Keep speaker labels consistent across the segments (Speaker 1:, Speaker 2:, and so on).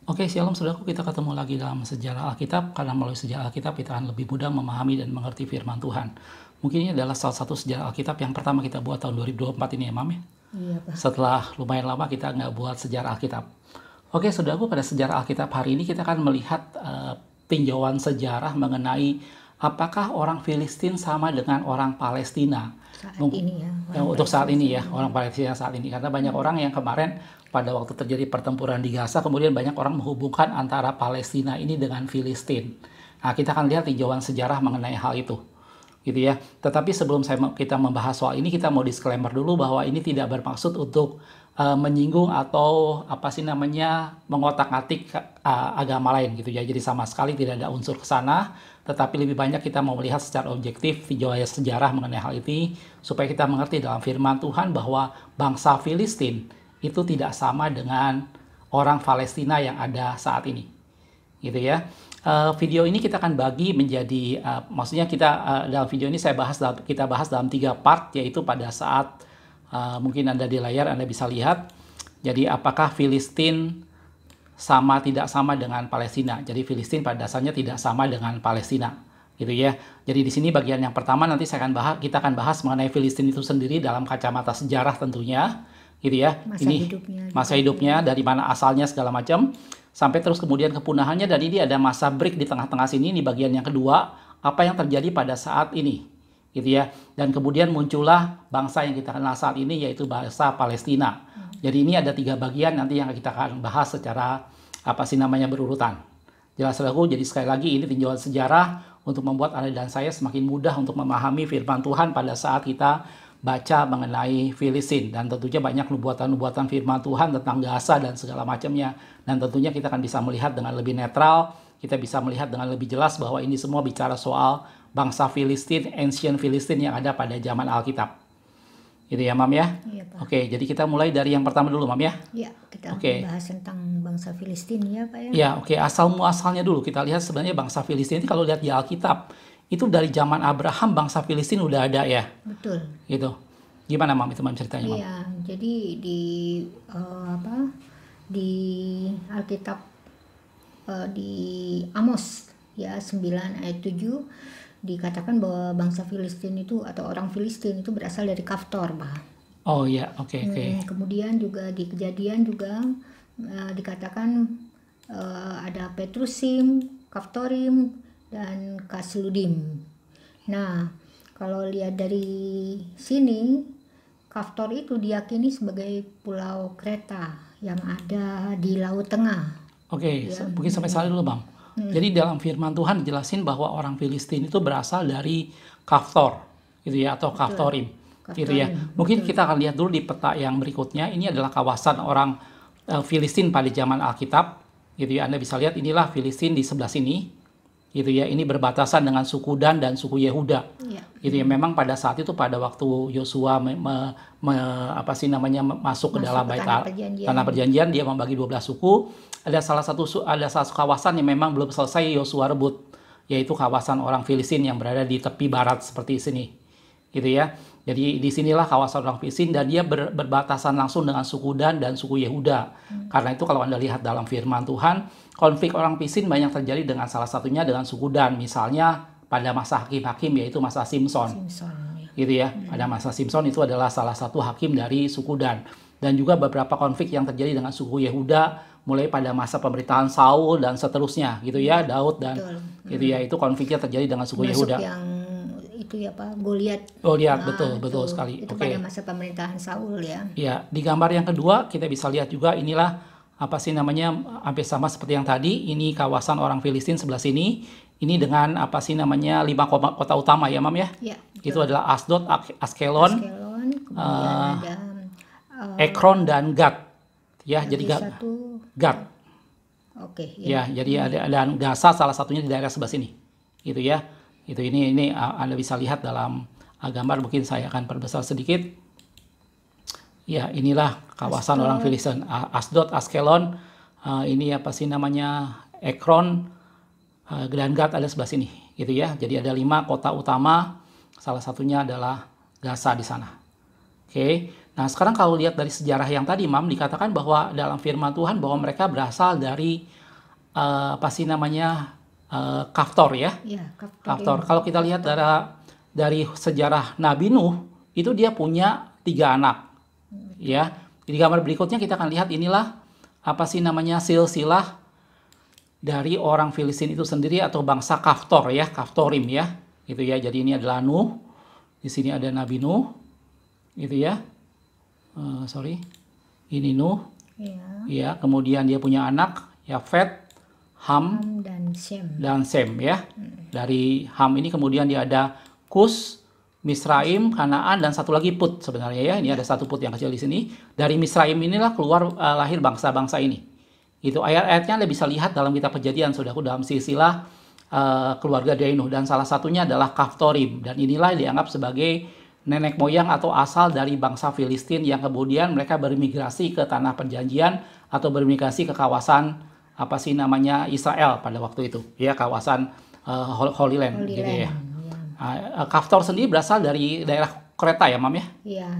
Speaker 1: Oke, Shalom saudaraku, kita ketemu lagi dalam sejarah Alkitab, karena melalui sejarah Alkitab kita akan lebih mudah memahami dan mengerti firman Tuhan. Mungkin ini adalah salah satu sejarah Alkitab yang pertama kita buat tahun 2024 ini ya, Mam ya?
Speaker 2: Iya, Pak.
Speaker 1: Setelah lumayan lama kita nggak buat sejarah Alkitab. Oke, saudaraku, pada sejarah Alkitab hari ini kita akan melihat tinjauan sejarah mengenai apakah orang Filistin sama dengan orang Palestina.
Speaker 2: Saat ini ya.
Speaker 1: Untuk saat ini ya, orang Palestina saat ini. Karena banyak orang yang kemarin pada waktu terjadi pertempuran di Gaza, kemudian banyak orang menghubungkan antara Palestina ini dengan Filistin. Nah, kita akan lihat tinjauan sejarah mengenai hal itu. Gitu ya. Tetapi sebelum kita membahas soal ini, kita mau disclaimer dulu bahwa ini tidak bermaksud untuk menyinggung atau mengotak-atik agama lain gitu ya. Jadi sama sekali tidak ada unsur ke sana, tetapi lebih banyak kita mau melihat secara objektif tinjauan sejarah mengenai hal ini supaya kita mengerti dalam firman Tuhan bahwa bangsa Filistin itu tidak sama dengan orang Palestina yang ada saat ini. Gitu ya. Video ini kita akan bagi menjadi maksudnya dalam video ini kita bahas dalam 3 part, yaitu pada saat mungkin Anda di layar Anda bisa lihat. Jadi apakah Filistin tidak sama dengan Palestina? Jadi Filistin pada dasarnya tidak sama dengan Palestina, gitu ya. Jadi di sini bagian yang pertama nanti kita akan bahas mengenai Filistin itu sendiri dalam kacamata sejarah tentunya, gitu ya. Masa hidupnya dari mana asalnya segala macam, sampai terus kemudian kepunahannya, dan ini ada masa break di tengah-tengah sini, di bagian yang kedua, apa yang terjadi pada saat ini, gitu ya. Dan kemudian muncullah bangsa yang kita kenal saat ini, yaitu bangsa Palestina. Jadi ini ada 3 bagian nanti yang kita akan bahas secara berurutan. Jelas saudaraku, jadi sekali lagi ini tinjauan sejarah untuk membuat Anda dan saya semakin mudah untuk memahami firman Tuhan pada saat kita baca mengenai Filistin. Dan tentunya banyak nubuatan-nubuatan firman Tuhan tentang Gaza dan segala macamnya. Dan tentunya kita akan bisa melihat dengan lebih netral, kita bisa melihat dengan lebih jelas bahwa ini semua bicara soal bangsa Filistin, ancient Filistin yang ada pada zaman Alkitab. Gitu ya, Mam ya?
Speaker 2: Iya, Pak.
Speaker 1: Oke, jadi kita mulai dari yang pertama dulu, Mam ya?
Speaker 2: Iya, kita bahas tentang bangsa Filistin ya, Pak ya?
Speaker 1: Ya, oke. Asal-muasalnya dulu. Kita lihat sebenarnya bangsa Filistin ini kalau lihat di Alkitab, itu dari zaman Abraham bangsa Filistin udah ada ya?
Speaker 2: Betul.
Speaker 1: Gitu. Gimana, Mam, itu Mam ceritanya, Mam?
Speaker 2: Iya, jadi di Alkitab di Amos ya 9 ayat 7 dikatakan bahwa bangsa Filistin itu atau orang Filistin itu berasal dari Kaftor, Pak.
Speaker 1: Oh iya, oke.
Speaker 2: Kemudian juga di Kejadian juga dikatakan ada Petrusim, Kaftorim, dan Kasludim. Nah, kalau lihat dari sini, Kaftor itu diyakini sebagai pulau Kreta yang ada di Laut Tengah.
Speaker 1: Oke, mungkin sampai salah dulu, Bang. Jadi dalam firman Tuhan dijelasin bahwa orang Filistin itu berasal dari Kaftor, gitu ya, atau Kaftorim, gitu ya. Mungkin kita akan lihat dulu di peta yang berikutnya. Ini adalah kawasan orang Filistin pada zaman Alkitab, gitu ya. Anda bisa lihat inilah Filistin di sebelah sini, gitu ya. Ini berbatasan dengan suku Dan dan suku Yehuda, gitu ya. Memang pada saat itu, pada waktu Yosua masuk ke dalam tanah perjanjian, dia membagi 12 suku. Ada salah satu kawasan yang memang belum selesai Yosua rebut, yaitu kawasan orang Filistin yang berada di tepi barat seperti sini, gitu ya. Jadi disinilah kawasan orang Filistin, dan dia berbatasan langsung dengan suku Dan dan suku Yehuda. Karena itu kalau Anda lihat dalam firman Tuhan, konflik orang Filistin banyak terjadi dengan salah satunya dengan suku Dan. Misalnya pada masa hakim-hakim, yaitu masa Simson, gitu ya. Pada masa Simson itu adalah salah satu hakim dari suku Dan. Dan juga beberapa konflik yang terjadi dengan suku Yehuda mulai pada masa pemerintahan Saul dan seterusnya, gitu ya, Daud dan gitu ya, itu konfliknya terjadi dengan suku Yehuda.
Speaker 2: Yang itu ya, Pak, Goliat.
Speaker 1: Betul sekali.
Speaker 2: Itu pada masa pemerintahan Saul ya.
Speaker 1: Ya, di gambar yang kedua kita bisa lihat juga inilah hampir sama seperti yang tadi. Ini kawasan orang Filistin sebelah sini. Ini dengan 5 kota utama ya, Mam ya?
Speaker 2: Ya.
Speaker 1: Itu adalah Asdod, Askelon,
Speaker 2: kemudian ada
Speaker 1: Ekron dan Gat. Ya, jadi Gat.
Speaker 2: Oke.
Speaker 1: Ya, jadi ada Gaza salah satunya di daerah sebelah sini, gitu ya. Itu ini Anda bisa lihat dalam gambar, mungkin saya akan perbesar sedikit. Ya, inilah kawasan orang Filistin, Asdod, Askelon, ini Ekron, dan Gat ada sebelah sini, gitu ya. Jadi ada 5 kota utama, salah satunya adalah Gaza di sana. Oke. Nah, sekarang kalau lihat dari sejarah yang tadi, Mam, dikatakan bahwa dalam firman Tuhan bahwa mereka berasal dari apa sih namanya Kaftor ya.
Speaker 2: Ya,
Speaker 1: Kaftor. Kalau kita lihat dari sejarah Nabi Nuh, itu dia punya 3 anak. Ya. Di gambar berikutnya kita akan lihat inilah apa sih namanya silsilah dari orang Filistin itu sendiri atau bangsa Kaftor ya, Kaftorim ya. Gitu ya. Jadi ini adalah Nuh. Di sini ada Nabi Nuh. Gitu ya. Ini Nuh. Ya, kemudian dia punya anak Yafet, Ham dan Sem ya. Dari Ham ini kemudian dia ada Kus, Misraim, Kanaan, dan satu lagi Put sebenarnya ya. Ini ada satu Put yang kecil di sini. Dari Misraim inilah keluar lahir bangsa-bangsa ini. Itu ayat-ayatnya Anda bisa lihat dalam kitab Kejadian, saudaraku, dalam silsilah keluarga dari Nuh. Dan salah satunya adalah Kaftorim. Dan inilah dianggap sebagai nenek moyang atau asal dari bangsa Filistin yang kemudian mereka bermigrasi ke tanah perjanjian atau bermigrasi ke kawasan apa sih namanya Israel pada waktu itu ya, kawasan Holy Land gitu ya. Kaftor sendiri berasal dari daerah Kreta ya, Mam ya?
Speaker 2: Iya,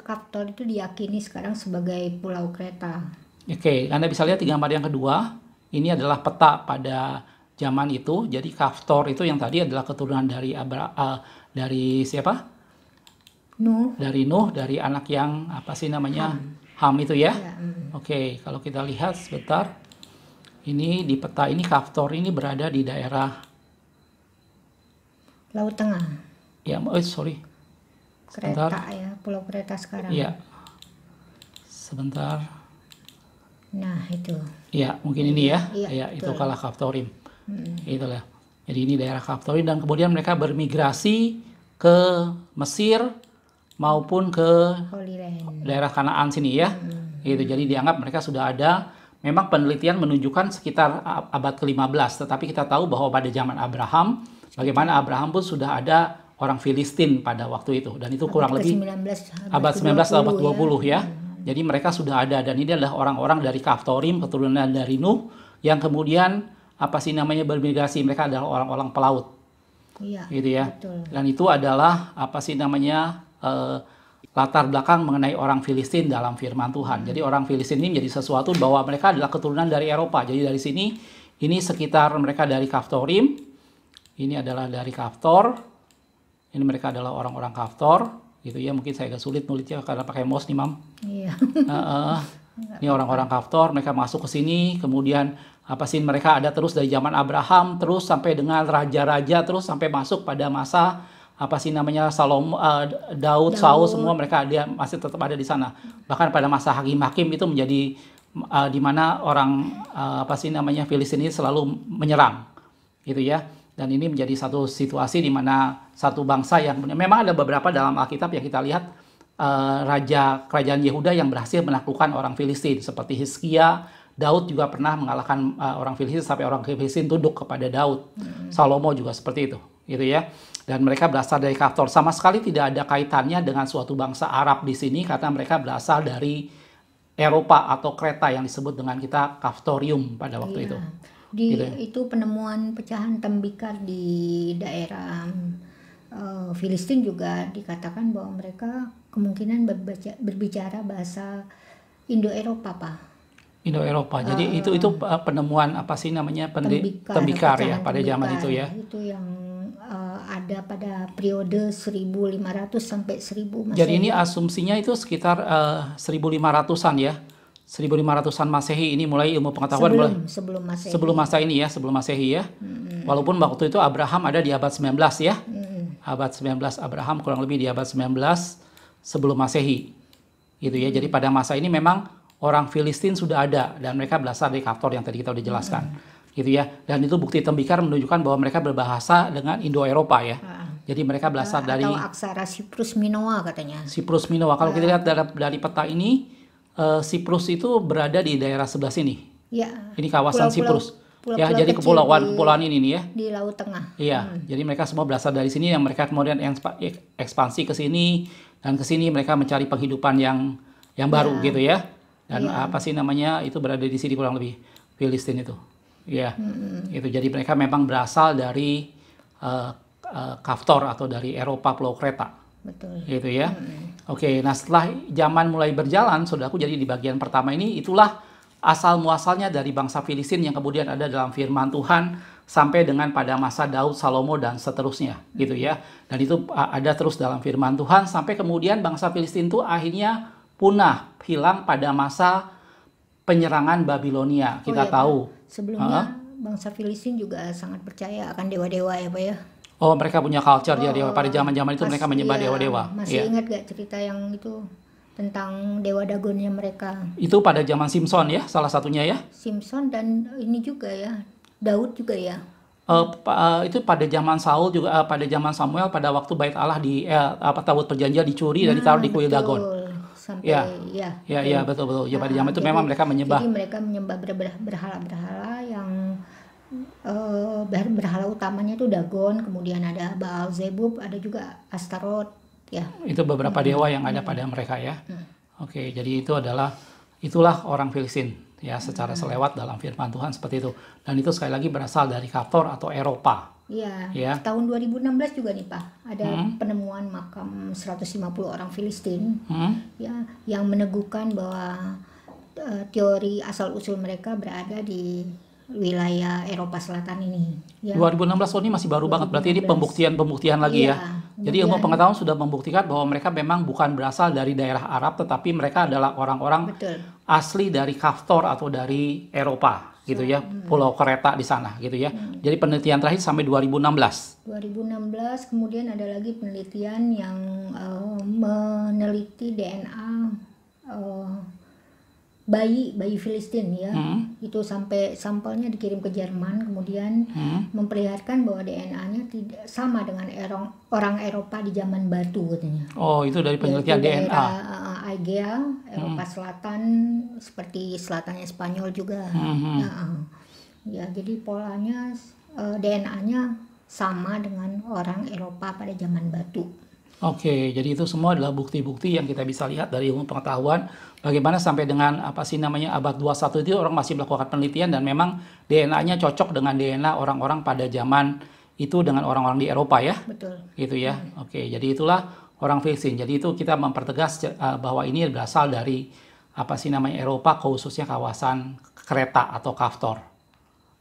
Speaker 2: Kaftor itu diyakini sekarang sebagai pulau Kreta.
Speaker 1: Oke, Anda bisa lihat di gambar yang kedua, ini adalah peta pada zaman itu. Jadi Kaftor itu yang tadi adalah keturunan dari siapa?
Speaker 2: Nuh.
Speaker 1: Dari Nuh, dari anak yang apa sih namanya Ham itu ya. Oke, kalau kita lihat sebentar, ini di peta ini Kaftor ini berada di daerah
Speaker 2: Laut Tengah.
Speaker 1: Ya, sorry.
Speaker 2: Kreta ya, Pulau Kreta sekarang.
Speaker 1: Iya. Sebentar.
Speaker 2: Nah, itu.
Speaker 1: Ya, mungkin ini ya.
Speaker 2: Iya,
Speaker 1: itu kalah Kaftorim. Itulah. Jadi ini daerah Kaftorim dan kemudian mereka bermigrasi ke Mesir maupun ke daerah Kanaan sini ya. Gitu. Jadi dianggap mereka sudah ada. Memang penelitian menunjukkan sekitar abad ke-15, tetapi kita tahu bahwa pada zaman Abraham, bagaimana Abraham pun sudah ada orang Filistin pada waktu itu, dan itu kurang lebih abad 19 atau abad 20 ya. Jadi mereka sudah ada, dan ini adalah orang-orang dari Kaftorim, keturunan dari Nuh, yang kemudian apa sih namanya bermigrasi. Mereka adalah orang-orang pelaut. Gitu ya. Betul. Dan itu adalah apa sih namanya latar belakang mengenai orang Filistin dalam firman Tuhan. Jadi orang Filistin ini menjadi sesuatu bahwa mereka adalah keturunan dari Eropa. Jadi dari sini, ini sekitar mereka dari Kaftorim. Ini adalah dari Kaftor. Ini mereka adalah orang-orang Kaftor. Gitu ya, mungkin saya agak sulit nulisnya karena pakai mouse nih, Mam. Iya. Ini orang-orang Kaftor, mereka masuk ke sini, kemudian apa sih mereka ada terus dari zaman Abraham, terus sampai dengan raja-raja, terus sampai masuk pada masa apa sih namanya Daud, Saul, semua mereka dia masih tetap ada di sana. Bahkan pada masa hakim-hakim itu menjadi di mana orang apa sih namanya Filistin ini selalu menyerang, gitu ya. Dan ini menjadi satu situasi di mana satu bangsa yang memang ada beberapa dalam Alkitab yang kita lihat raja kerajaan Yehuda yang berhasil menaklukkan orang Filistin seperti Hizkia. Daud juga pernah mengalahkan orang Filistin sampai orang Filistin tunduk kepada Daud. Salomo juga seperti itu, gitu ya. Dan mereka berasal dari Kaftor. Sama sekali tidak ada kaitannya dengan suatu bangsa Arab di sini karena mereka berasal dari Eropa atau Kreta yang disebut dengan kita Kaftorium pada waktu itu.
Speaker 2: Gitu. Itu penemuan pecahan tembikar di daerah Filistin juga dikatakan bahwa mereka kemungkinan berbicara bahasa Indo-Eropa, Pak.
Speaker 1: Indo-Eropa. Jadi itu penemuan apa sih namanya tembikar ya pada zaman itu ya.
Speaker 2: Itu yang ada pada periode 1500 sampai 1000 Masehi.
Speaker 1: Jadi ini asumsinya itu sekitar 1500-an ya. 1500-an Masehi ini mulai ilmu pengetahuan
Speaker 2: sebelum Masehi.
Speaker 1: Sebelum Masehi ya. Walaupun waktu itu Abraham ada di abad 19 ya. Abad 19 Abraham kurang lebih di abad 19 sebelum Masehi. Gitu ya. Jadi pada masa ini memang orang Filistin sudah ada dan mereka berasal dari Kaftor yang tadi kita udah jelaskan. Gitu ya. Dan itu bukti tembikar menunjukkan bahwa mereka berbahasa dengan Indo-Eropa ya. Jadi mereka berasal dari
Speaker 2: atau aksara Siprus Minoa katanya.
Speaker 1: Siprus Minoa. Kalau kita lihat dari peta ini, Siprus itu berada di daerah sebelah sini.
Speaker 2: Ya.
Speaker 1: Ini kawasan Siprus. Ya, jadi kepulauan ini nih ya.
Speaker 2: Di Laut Tengah.
Speaker 1: Iya, jadi mereka semua berasal dari sini yang mereka kemudian ekspansi ke sini dan ke sini mereka mencari penghidupan yang baru gitu ya. Dan apa sih namanya itu berada di sini kurang lebih Filistin itu. Ya, itu jadi mereka memang berasal dari Kaftor atau dari Eropa Pulau Kreta.
Speaker 2: Betul.
Speaker 1: Gitu ya. Oke, nah setelah zaman mulai berjalan, saudaraku, jadi di bagian pertama ini itulah asal muasalnya dari bangsa Filistin yang kemudian ada dalam firman Tuhan sampai dengan pada masa Daud, Salomo dan seterusnya, gitu ya. Dan itu ada terus dalam firman Tuhan sampai kemudian bangsa Filistin itu akhirnya punah, hilang pada masa penyerangan Babilonia. Kita
Speaker 2: iya,
Speaker 1: tahu.
Speaker 2: Pak. Sebelumnya bangsa Filistin juga sangat percaya akan dewa-dewa ya Pak ya.
Speaker 1: Oh, mereka punya culture ya dewa. Pada zaman-zaman itu mereka menyembah
Speaker 2: iya,
Speaker 1: dewa-dewa.
Speaker 2: Masih ingat gak cerita yang itu tentang dewa Dagonnya mereka?
Speaker 1: Itu pada zaman Simpson ya, salah satunya ya.
Speaker 2: Simpson dan ini juga ya, Daud juga ya.
Speaker 1: Itu pada zaman Saul juga, pada zaman Samuel, pada waktu bait Allah di Tabut Perjanjian dicuri dan ditaruh di kuil Dagon.
Speaker 2: Sampai
Speaker 1: ya betul. Ya, pada zaman itu memang mereka menyembah.
Speaker 2: Jadi mereka menyembah berhala-berhala yang berhala utamanya itu Dagon, kemudian ada Baal Zebub, ada juga Astaroth ya.
Speaker 1: Itu beberapa dewa yang ada pada mereka ya. Oke, jadi itulah orang Filistin ya, secara selewat dalam firman Tuhan seperti itu. Dan itu sekali lagi berasal dari Kaftor atau Eropa.
Speaker 2: Iya,
Speaker 1: ya.
Speaker 2: Tahun 2016 juga nih Pak, ada penemuan makam 150 orang Filistin ya, yang meneguhkan bahwa teori asal-usul mereka berada di wilayah Eropa Selatan ini. Ya.
Speaker 1: 2016 ini masih baru banget, berarti ini pembuktian lagi ya. Jadi ilmu pengetahuan sudah membuktikan bahwa mereka memang bukan berasal dari daerah Arab, tetapi mereka adalah orang-orang asli dari Kaftor atau dari Eropa, gitu ya, Pulau Kreta di sana, gitu ya. Jadi penelitian terakhir sampai 2016.
Speaker 2: 2016, kemudian ada lagi penelitian yang meneliti DNA bayi Filistin ya, itu sampai sampelnya dikirim ke Jerman, kemudian memperlihatkan bahwa DNA-nya tidak sama dengan orang Eropa di zaman batu katanya.
Speaker 1: Oh, itu dari penelitian DNA.
Speaker 2: Aegea, Eropa Selatan, seperti selatannya Spanyol juga. Ya, jadi polanya DNA-nya sama dengan orang Eropa pada zaman batu.
Speaker 1: Oke, jadi itu semua adalah bukti-bukti yang kita bisa lihat dari ilmu pengetahuan bagaimana sampai dengan abad 21 itu orang masih melakukan penelitian dan memang DNA-nya cocok dengan DNA orang-orang pada zaman itu dengan orang-orang di Eropa ya.
Speaker 2: Betul.
Speaker 1: Gitu ya. Oke, jadi itulah orang Filistin. Jadi itu kita mempertegas bahwa ini berasal dari Eropa, khususnya kawasan Kreta atau Kaftor.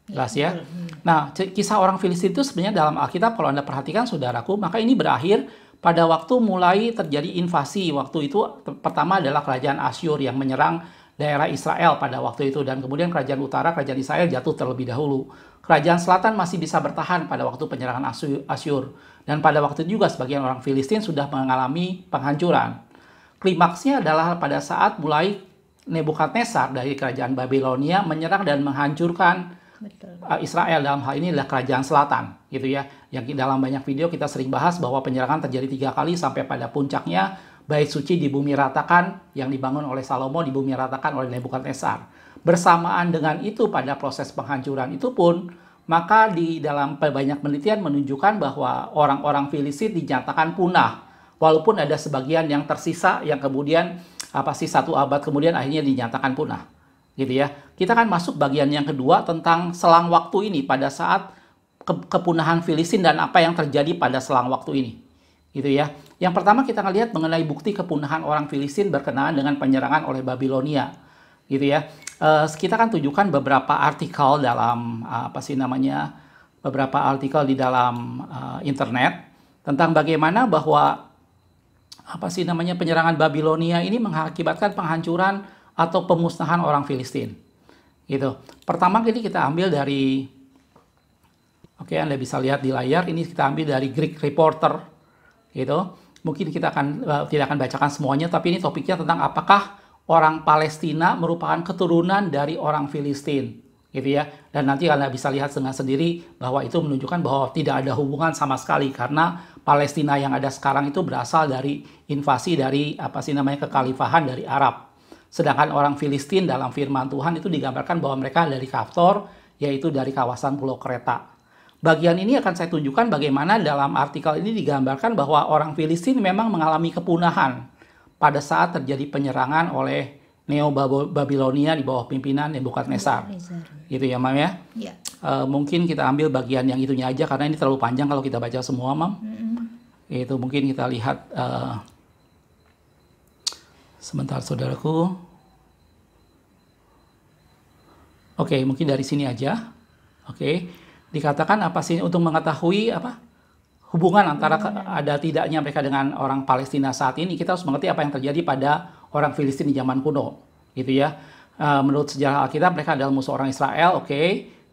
Speaker 1: Jelas ya. Nah, kisah orang Filistin itu sebenarnya dalam Alkitab kalau Anda perhatikan saudaraku, maka ini berakhir pada waktu mulai terjadi invasi. Waktu itu pertama adalah kerajaan Asyur yang menyerang daerah Israel pada waktu itu. Dan kemudian kerajaan utara, kerajaan Israel jatuh terlebih dahulu. Kerajaan selatan masih bisa bertahan pada waktu penyerangan Asyur. Dan pada waktu itu juga sebagian orang Filistin sudah mengalami penghancuran. Klimaksnya adalah pada saat mulai Nebukadnezar dari kerajaan Babilonia menyerang dan menghancurkan Israel, dalam hal ini adalah kerajaan selatan, gitu ya. Yang dalam banyak video kita sering bahas bahwa penyerangan terjadi 3 kali sampai pada puncaknya bait suci di bumi ratakan yang dibangun oleh Salomo di bumi ratakan oleh Nebukadnezar. Bersamaan dengan itu pada proses penghancuran itu pun maka di dalam banyak penelitian menunjukkan bahwa orang-orang Filistin dinyatakan punah, walaupun ada sebagian yang tersisa yang kemudian 1 abad kemudian akhirnya dinyatakan punah. Gitu ya. Kita kan masuk bagian yang kedua tentang selang waktu ini pada saat kepunahan Filistin dan apa yang terjadi pada selang waktu ini. Gitu ya. Yang pertama kita lihat mengenai bukti kepunahan orang Filistin berkenaan dengan penyerangan oleh Babilonia. Gitu ya. Kita kan tunjukkan beberapa artikel dalam beberapa artikel di dalam internet tentang bagaimana bahwa penyerangan Babilonia ini mengakibatkan penghancuran atau pemusnahan orang Filistin. Gitu. Pertama ini kita ambil dari, Anda bisa lihat di layar, ini kita ambil dari Greek Reporter. Gitu. Mungkin kita tidak akan bacakan semuanya, tapi ini topiknya tentang apakah orang Palestina merupakan keturunan dari orang Filistin. Gitu ya. Dan nanti Anda bisa lihat dengan sendiri bahwa itu menunjukkan bahwa tidak ada hubungan sama sekali, karena Palestina yang ada sekarang itu berasal dari invasi dari kekhalifahan dari Arab. Sedangkan orang Filistin dalam firman Tuhan itu digambarkan bahwa mereka dari Kaftor, yaitu dari kawasan Pulau Kreta. Bagian ini akan saya tunjukkan bagaimana dalam artikel ini digambarkan bahwa orang Filistin memang mengalami kepunahan pada saat terjadi penyerangan oleh Neo-Babilonia di bawah pimpinan Nebukadnezar. Gitu ya, Mam ya?
Speaker 2: Ya.
Speaker 1: Mungkin kita ambil bagian yang itunya aja karena ini terlalu panjang kalau kita baca semua, Mam. Itu mungkin kita lihat Sebentar saudaraku. Oke, mungkin dari sini aja. Oke, dikatakan apa sih untuk mengetahui apa hubungan antara ada tidaknya mereka dengan orang Palestina saat ini, kita harus mengerti apa yang terjadi pada orang Filistin di zaman kuno, gitu ya. Menurut sejarah Alkitab mereka adalah musuh orang Israel, oke.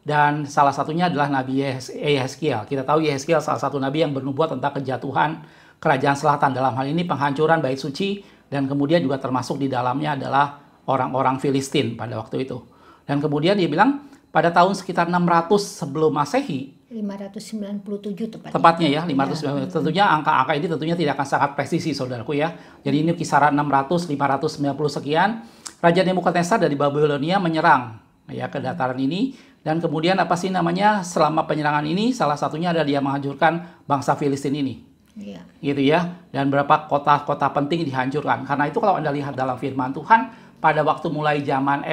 Speaker 1: Dan salah satunya adalah Nabi Yehezkiel. Kita tahu Yehezkiel salah satu nabi yang bernubuat tentang kejatuhan kerajaan selatan, dalam hal ini penghancuran bait suci, dan kemudian juga termasuk di dalamnya adalah orang-orang Filistin pada waktu itu. Dan kemudian dia bilang pada tahun sekitar 600 sebelum Masehi,
Speaker 2: 597
Speaker 1: tepatnya ya, 590. Tentunya angka-angka ini tentunya tidak akan sangat presisi saudaraku ya. Jadi ini kisaran 600, 590 sekian. Raja Nebukadnezar dari Babilonia menyerang ya ke dataran ini, dan kemudian apa sih namanya, selama penyerangan ini salah satunya adalah dia menghancurkan bangsa Filistin ini.
Speaker 2: Iya.
Speaker 1: Gitu ya. Dan beberapa kota-kota penting dihancurkan. Karena itu kalau Anda lihat dalam firman Tuhan pada waktu mulai zaman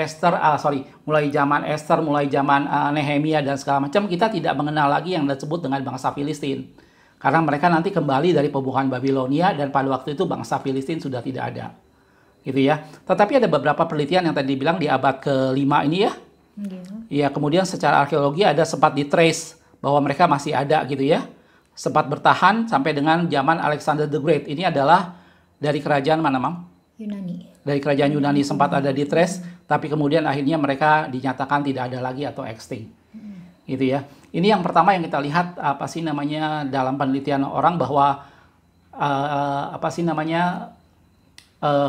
Speaker 1: Nehemia dan segala macam, kita tidak mengenal lagi yang disebut dengan bangsa Filistin. Karena mereka nanti kembali dari pembukaan Babilonia, dan pada waktu itu bangsa Filistin sudah tidak ada. Gitu ya. Tetapi ada beberapa penelitian yang tadi dibilang di abad ke-5 ini ya. Ya, kemudian secara arkeologi ada sempat di-trace bahwa mereka masih ada gitu ya. Sempat bertahan sampai dengan zaman Alexander the Great. Ini adalah dari kerajaan mana, Mam?
Speaker 2: Yunani.
Speaker 1: Dari kerajaan Yunani sempat ada di trace, tapi kemudian akhirnya mereka dinyatakan tidak ada lagi atau extinct. Gitu ya. Ini yang pertama yang kita lihat apa sih namanya dalam penelitian orang, bahwa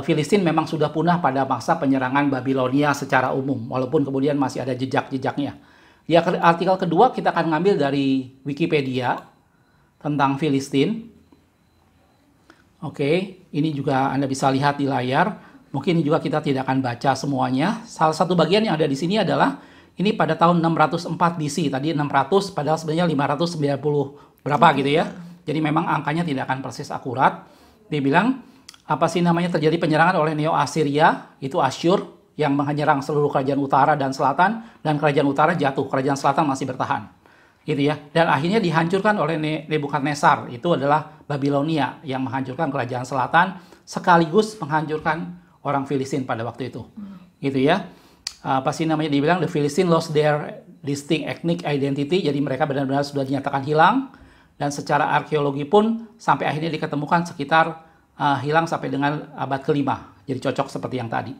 Speaker 1: Filistin memang sudah punah pada masa penyerangan Babilonia secara umum, walaupun kemudian masih ada jejak-jejaknya. Di artikel kedua kita akan ngambil dari Wikipedia tentang Filistin. Oke, ini juga Anda bisa lihat di layar. Mungkin juga kita tidak akan baca semuanya. Salah satu bagian yang ada di sini adalah ini pada tahun 604 BC. Tadi 600, padahal sebenarnya 590 berapa gitu ya. Jadi memang angkanya tidak akan persis akurat. Dia bilang apa sih namanya, terjadi penyerangan oleh Neo Assyria, itu Asyur, yang menyerang seluruh kerajaan utara dan selatan, dan kerajaan utara jatuh, kerajaan selatan masih bertahan. Gitu ya. Dan akhirnya dihancurkan oleh Nebukadnezar, itu adalah Babilonia yang menghancurkan kerajaan selatan sekaligus menghancurkan orang Filistin pada waktu itu. Gitu ya. Apa sih namanya, dibilang the Philistines lost their distinct ethnic identity, jadi mereka benar-benar sudah dinyatakan hilang, dan secara arkeologi pun sampai akhirnya diketemukan sekitar hilang sampai dengan abad ke-5. Jadi cocok seperti yang tadi.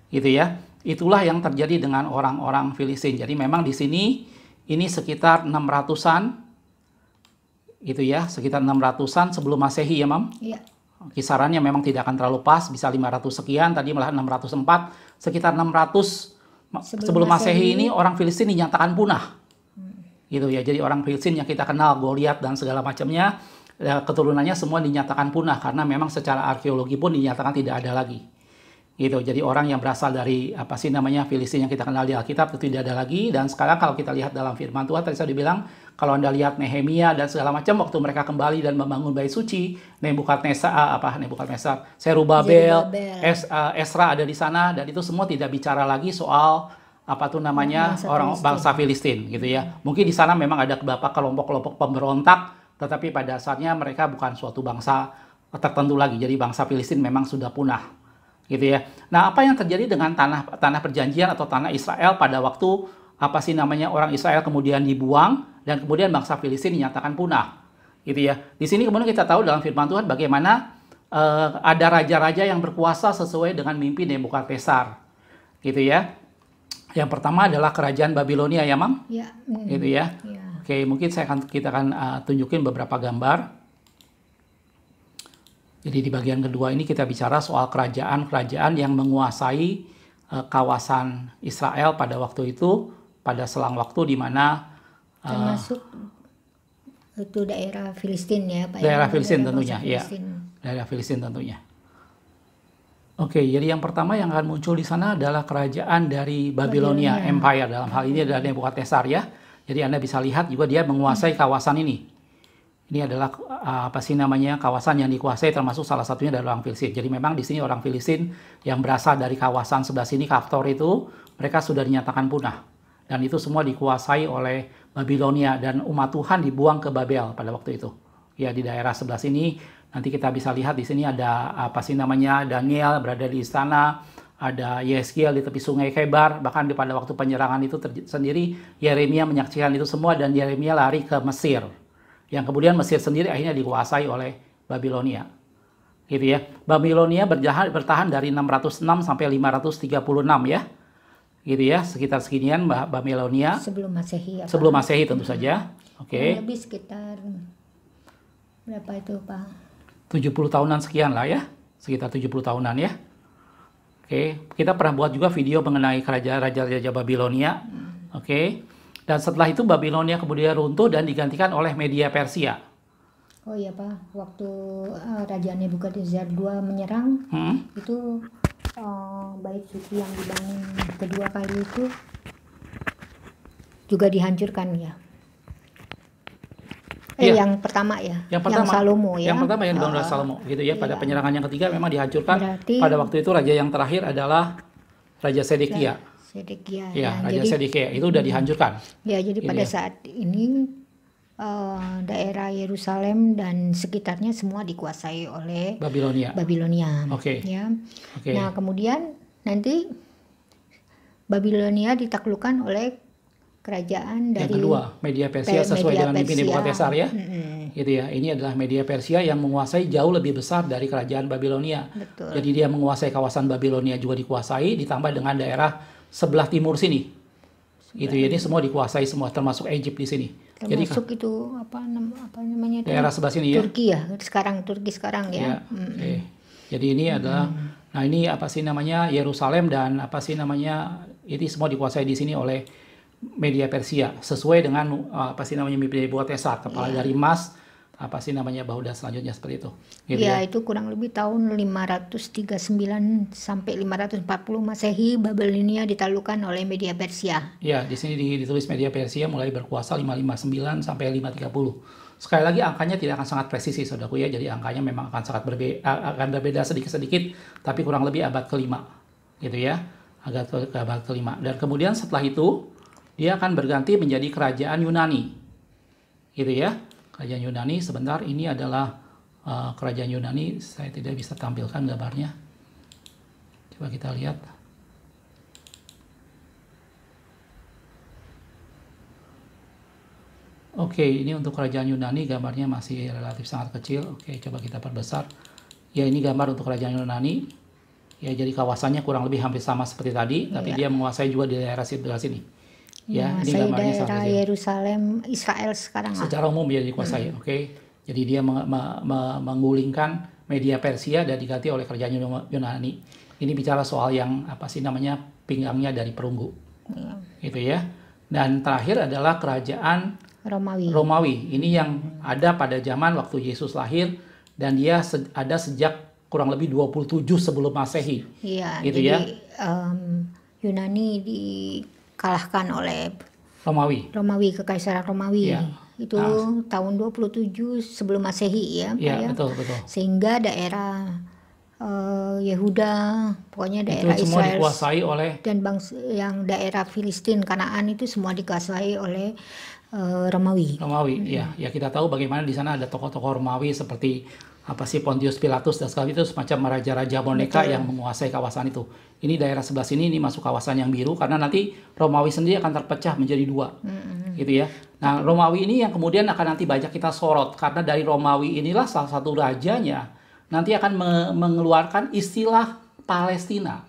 Speaker 1: Gitu ya. Itulah yang terjadi dengan orang-orang Filistin. Jadi memang di sini ini sekitar 600-an, gitu ya, sekitar 600-an sebelum Masehi ya, Mam?
Speaker 2: Iya.
Speaker 1: Kisarannya memang tidak akan terlalu pas, bisa 500 sekian, tadi malah 604, sekitar 600 sebelum Masehi ini orang Filistin dinyatakan punah. Gitu ya, jadi orang Filistin yang kita kenal, Goliat dan segala macamnya, keturunannya semua dinyatakan punah, karena memang secara arkeologi pun dinyatakan tidak ada lagi. Gitu. Jadi orang yang berasal dari apa sih namanya Filistin yang kita kenal di Alkitab itu tidak ada lagi. Dan sekarang kalau kita lihat dalam firman Tuhan, tadi saya dibilang kalau Anda lihat Nehemia dan segala macam, waktu mereka kembali dan membangun bait suci, Nebukadnezar, Zerubabel, Esra ada di sana, dan itu semua tidak bicara lagi soal apa tuh namanya bangsa Filistin gitu ya. Mungkin di sana memang ada beberapa kelompok-kelompok pemberontak, tetapi pada dasarnya mereka bukan suatu bangsa tertentu lagi. Jadi bangsa Filistin memang sudah punah. Gitu ya. Nah, apa yang terjadi dengan tanah perjanjian atau tanah Israel pada waktu apa sih namanya orang Israel kemudian dibuang dan kemudian bangsa Filistin dinyatakan punah, gitu ya. Di sini kemudian kita tahu dalam firman Tuhan bagaimana ada raja-raja yang berkuasa sesuai dengan mimpi Nebukadnezar, gitu ya. Yang pertama adalah kerajaan Babilonia ya, Mam?
Speaker 2: Iya.
Speaker 1: Gitu ya.
Speaker 2: Ya.
Speaker 1: Oke, mungkin kita akan tunjukin beberapa gambar. Jadi di bagian kedua ini kita bicara soal kerajaan-kerajaan yang menguasai kawasan Israel pada waktu itu, pada selang waktu di mana
Speaker 2: termasuk itu daerah Filistin ya, Pak.
Speaker 1: Daerah Filistin tentunya, ya.
Speaker 2: Filistin.
Speaker 1: Daerah Filistin tentunya. Oke, jadi yang pertama yang akan muncul di sana adalah kerajaan dari Babilonia Empire. Dalam hal ini adalah Nebukadnezar ya. Jadi Anda bisa lihat juga dia menguasai kawasan ini. Ini adalah apa sih namanya kawasan yang dikuasai, termasuk salah satunya dari orang Filistin. Jadi memang di sini orang Filistin yang berasal dari kawasan sebelah sini Kaftor itu mereka sudah dinyatakan punah, dan itu semua dikuasai oleh Babilonia, dan umat Tuhan dibuang ke Babel pada waktu itu. Ya, di daerah sebelah sini Nanti kita bisa lihat di sini ada apa sih namanya, Daniel berada di istana, ada Yeskiel di tepi sungai Kebar, bahkan pada waktu penyerangan itu sendiri Yeremia menyaksikan itu semua dan Yeremia lari ke Mesir. Yang kemudian Mesir sendiri akhirnya dikuasai oleh Babilonia. Gitu ya. Babilonia bertahan dari 606 sampai 536 ya. Gitu ya, sekitar seginian Babilonia.
Speaker 2: Sebelum Masehi ya,
Speaker 1: Sebelum
Speaker 2: Pak?
Speaker 1: Masehi tentu saja. Oke.
Speaker 2: Lebih sekitar berapa itu, Pak?
Speaker 1: 70 tahunan sekian lah ya. Sekitar 70 tahunan ya. Oke, kita pernah buat juga video mengenai kerajaan Raja Babilonia. Oke. Dan setelah itu Babilonia kemudian runtuh dan digantikan oleh Media Persia.
Speaker 2: Oh iya, Pak, waktu Raja Nebukadnezar II menyerang, itu bait suci yang dibangun kedua kali itu juga dihancurkan ya.
Speaker 1: Iya.
Speaker 2: Yang pertama ya,
Speaker 1: yang
Speaker 2: Salomo ya.
Speaker 1: Yang pertama yang dibangun oleh Salomo, gitu ya. Pada penyerangan yang ketiga memang dihancurkan.
Speaker 2: Berarti,
Speaker 1: pada waktu itu raja yang terakhir adalah Raja Sedekia.
Speaker 2: Ya,
Speaker 1: Raja Sedekia itu udah dihancurkan.
Speaker 2: Ya, jadi pada saat ini daerah Yerusalem dan sekitarnya semua dikuasai oleh Babilonia.
Speaker 1: Oke.
Speaker 2: Ya. Nah, kemudian nanti Babilonia ditaklukkan oleh kerajaan dari
Speaker 1: yang kedua, Media Persia sesuai dengan mimpi Nebukadnezar ya. Gitu ya. Ini adalah Media Persia yang menguasai jauh lebih besar dari kerajaan Babilonia.
Speaker 2: Betul.
Speaker 1: Jadi dia menguasai kawasan Babilonia juga dikuasai, ditambah dengan daerah sebelah timur sini. Gitu ya. Ini semua dikuasai semua, termasuk Egypt di sini.
Speaker 2: Termasuk jadi, itu apa namanya?
Speaker 1: Daerah sebelah sini ya.
Speaker 2: Turki ya. Turki sekarang ya.
Speaker 1: Okay. Jadi ini adalah nah ini apa sih namanya, Yerusalem dan apa sih namanya, ini semua dikuasai di sini oleh Media Persia sesuai dengan apa sih namanya mimpi Nebukadnezar, kepala dari emas, apa sih namanya, bahu dan selanjutnya seperti itu. Gitu ya.
Speaker 2: Itu kurang lebih tahun 539 sampai 540 Masehi Babilonia ditaklukkan oleh Media Persia.
Speaker 1: Ya, di sini ditulis Media Persia mulai berkuasa 559 sampai 530. Sekali lagi angkanya tidak akan sangat presisi saudaraku ya. Jadi angkanya memang akan sangat berbeda sedikit-sedikit, tapi kurang lebih abad kelima. Gitu ya. Abad kelima. Dan kemudian setelah itu dia akan berganti menjadi kerajaan Yunani. Gitu ya. Kerajaan Yunani, sebentar, ini adalah kerajaan Yunani. Saya tidak bisa tampilkan gambarnya. Coba kita lihat. Oke, ini untuk kerajaan Yunani, gambarnya masih relatif sangat kecil. Oke, coba kita perbesar. Ya, ini gambar untuk kerajaan Yunani. Ya, jadi kawasannya kurang lebih hampir sama seperti tadi, tapi dia menguasai juga di daerah sebelah sini. Ya, ini gambarnya
Speaker 2: daerah Yerusalem, Israel sekarang.
Speaker 1: Secara umum dia dikuasai, oke. Jadi dia menggulingkan Media Persia dan diganti oleh kerajaan Yunani. Ini bicara soal yang apa sih namanya, pinggangnya dari perunggu, gitu ya. Dan terakhir adalah kerajaan Romawi. Ini yang ada pada zaman waktu Yesus lahir dan dia ada sejak kurang lebih 27 sebelum Masehi.
Speaker 2: Iya,
Speaker 1: gitu
Speaker 2: jadi,
Speaker 1: ya.
Speaker 2: Yunani dikalahkan oleh
Speaker 1: Romawi,
Speaker 2: Kekaisaran Romawi.
Speaker 1: Ya.
Speaker 2: Itu tahun 27 sebelum Masehi ya, Pak
Speaker 1: ya.
Speaker 2: ya.
Speaker 1: Betul.
Speaker 2: Sehingga daerah Yehuda, pokoknya daerah
Speaker 1: itu semua
Speaker 2: Israel
Speaker 1: dikuasai oleh,
Speaker 2: dan yang daerah Filistin, Kanaan itu semua dikuasai oleh Romawi.
Speaker 1: Ya kita tahu bagaimana di sana ada tokoh-tokoh Romawi seperti apa sih, Pontius Pilatus dan segala itu, semacam raja-raja boneka yang menguasai kawasan itu. Ini daerah sebelah sini, ini masuk kawasan yang biru karena nanti Romawi sendiri akan terpecah menjadi dua, gitu ya. Nah, Romawi ini yang kemudian akan nanti banyak kita sorot karena dari Romawi inilah salah satu rajanya nanti akan mengeluarkan istilah Palestina,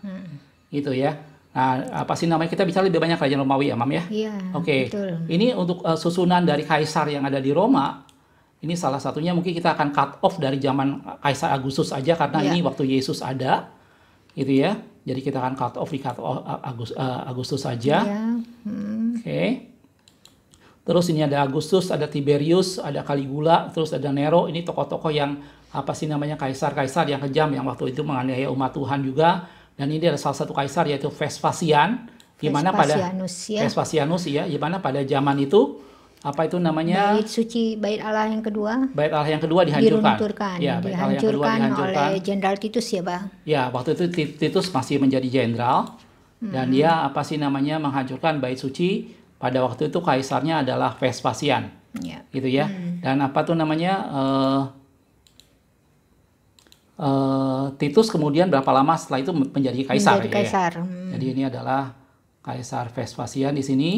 Speaker 1: gitu ya. Nah, apa sih namanya, kita bicara lebih banyak kerajaan Romawi ya, Mam ya?
Speaker 2: Iya.
Speaker 1: Oke.
Speaker 2: Betul.
Speaker 1: Ini untuk susunan dari kaisar yang ada di Roma. Ini salah satunya mungkin kita akan cut off dari zaman Kaisar Agustus aja karena ini waktu Yesus ada, gitu ya. Jadi kita akan cut off Agustus saja. Oke. Terus ini ada Agustus, ada Tiberius, ada Caligula, terus ada Nero. Ini tokoh-tokoh yang apa sih namanya, kaisar-kaisar yang kejam yang waktu itu menganiaya umat Tuhan juga. Dan ini ada salah satu kaisar yaitu Vespasian, di mana Vespasianus ya, di mana pada zaman itu apa itu namanya,
Speaker 2: bait Allah yang kedua
Speaker 1: dihancurkan.
Speaker 2: Dihancurkan oleh Jenderal Titus ya, Pak.
Speaker 1: Ya, waktu itu Titus masih menjadi jenderal dan dia apa sih namanya menghancurkan bait suci. Pada waktu itu kaisarnya adalah Vespasian. Gitu ya. Dan apa tuh namanya, Titus kemudian berapa lama setelah itu menjadi kaisar
Speaker 2: Menjadi
Speaker 1: ya.
Speaker 2: kaisar.
Speaker 1: Jadi ini adalah Kaisar Vespasian di sini.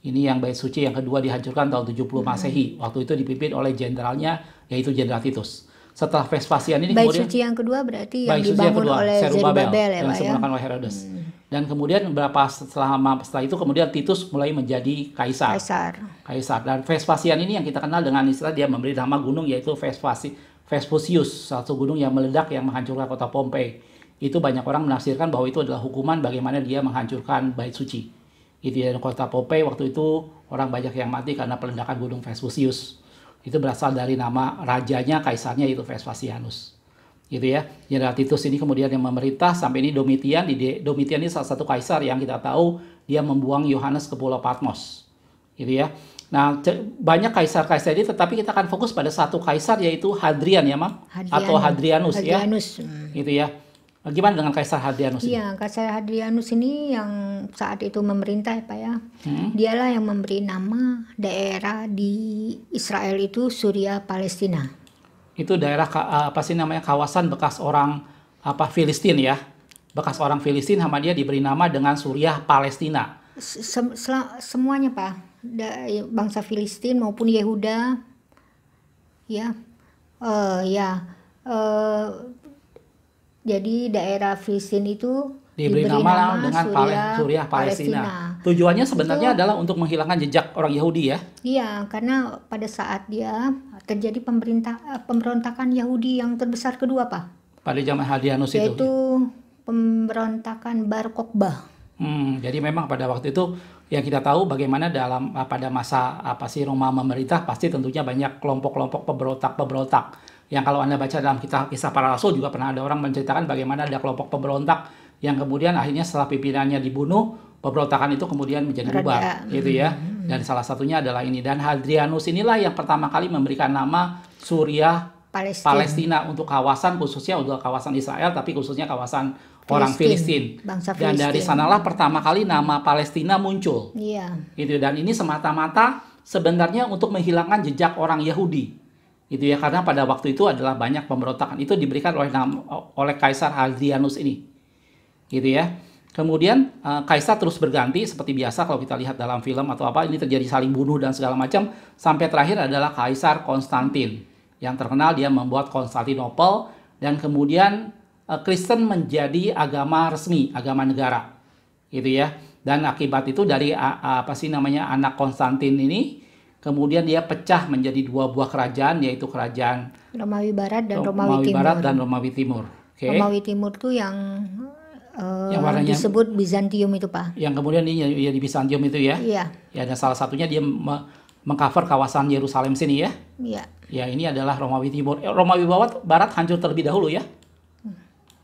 Speaker 1: Ini yang bait suci yang kedua dihancurkan tahun 70 Masehi. Waktu itu dipimpin oleh jenderalnya yaitu Jenderal Titus. Setelah Vespasian ini
Speaker 2: Bait
Speaker 1: kemudian
Speaker 2: suci yang kedua berarti yang
Speaker 1: bait suci yang
Speaker 2: dibangun
Speaker 1: kedua,
Speaker 2: oleh
Speaker 1: Zerubabel,
Speaker 2: Zerubabel ya
Speaker 1: yang
Speaker 2: Pak ya.
Speaker 1: disebutkan oleh Herodes. Dan kemudian setelah itu kemudian Titus mulai menjadi kaisar. Dan Vespasian ini yang kita kenal dengan istilah dia memberi nama gunung yaitu Vespusius, satu gunung yang meledak yang menghancurkan kota Pompei. Itu banyak orang menafsirkan bahwa itu adalah hukuman bagaimana dia menghancurkan bait suci. Itu ya, kota Pompei waktu itu orang banyak yang mati karena peledakan gunung Vespusius. Itu berasal dari nama rajanya, kaisarnya itu Vespasianus. Gitu ya. Jenderal Titus ini kemudian yang memerintah sampai ini Domitian. Domitian ini salah satu kaisar yang kita tahu dia membuang Yohanes ke Pulau Patmos. Gitu ya. Nah, banyak kaisar-kaisar ini, tetapi kita akan fokus pada satu kaisar yaitu Hadrian ya, Mam? Atau Hadrianus ya. Gitu ya. Gimana dengan Kaisar Hadrianus ini?
Speaker 2: Iya, Kaisar Hadrianus ini yang saat itu memerintah ya Pak ya. Dialah yang memberi nama daerah di Israel itu Suria Palestina.
Speaker 1: Itu daerah kawasan bekas orang Filistin ya. Bekas orang Filistin sama dia diberi nama dengan Suriah Palestina.
Speaker 2: Semuanya Pak. Bangsa Filistin maupun Yehuda ya. Jadi daerah Filistin itu
Speaker 1: diberi nama dengan Suriah Palestina. Tujuannya sebenarnya adalah untuk menghilangkan jejak orang Yahudi ya.
Speaker 2: Iya, karena pada saat dia terjadi pemberontakan Yahudi yang terbesar kedua Pak.
Speaker 1: Pada zaman Hadrianus itu.
Speaker 2: Yaitu pemberontakan Bar Kokhba.
Speaker 1: Jadi memang pada waktu itu yang kita tahu bagaimana pada masa Roma memerintah pasti tentunya banyak kelompok-kelompok pemberontak. Yang kalau Anda baca dalam kisah para rasul juga pernah ada orang menceritakan bagaimana ada kelompok pemberontak yang kemudian akhirnya setelah pimpinannya dibunuh, pemberontakan itu kemudian menjadi bubar, gitu ya. Dan salah satunya adalah ini. Dan Hadrianus inilah yang pertama kali memberikan nama Suriah Palestina untuk kawasan, khususnya untuk kawasan Israel, tapi khususnya kawasan orang Filistin. Dan dari sanalah pertama kali nama Palestina muncul.
Speaker 2: Iya.
Speaker 1: Gitu. Dan ini semata-mata sebenarnya untuk menghilangkan jejak orang Yahudi. Gitu ya, karena pada waktu itu adalah banyak pemberontakan itu diberikan oleh Kaisar Hadrianus ini. Gitu ya. Kemudian kaisar terus berganti seperti biasa kalau kita lihat dalam film atau apa, ini terjadi saling bunuh dan segala macam, sampai terakhir adalah Kaisar Konstantin. Yang terkenal dia membuat Konstantinopel dan kemudian Kristen menjadi agama resmi, agama negara. Gitu ya. Dan akibat itu dari anak Konstantin ini kemudian dia pecah menjadi dua buah kerajaan, yaitu kerajaan
Speaker 2: Romawi Barat dan Romawi Timur.
Speaker 1: Okay.
Speaker 2: Romawi Timur tuh yang warnanya disebut Bizantium itu Pak.
Speaker 1: Yang kemudian dia di Bizantium itu ya.
Speaker 2: Iya.
Speaker 1: Ya, dan salah satunya dia mengcover kawasan Yerusalem sini ya.
Speaker 2: Iya.
Speaker 1: Ya, ini adalah Romawi Timur. Romawi Barat hancur terlebih dahulu ya.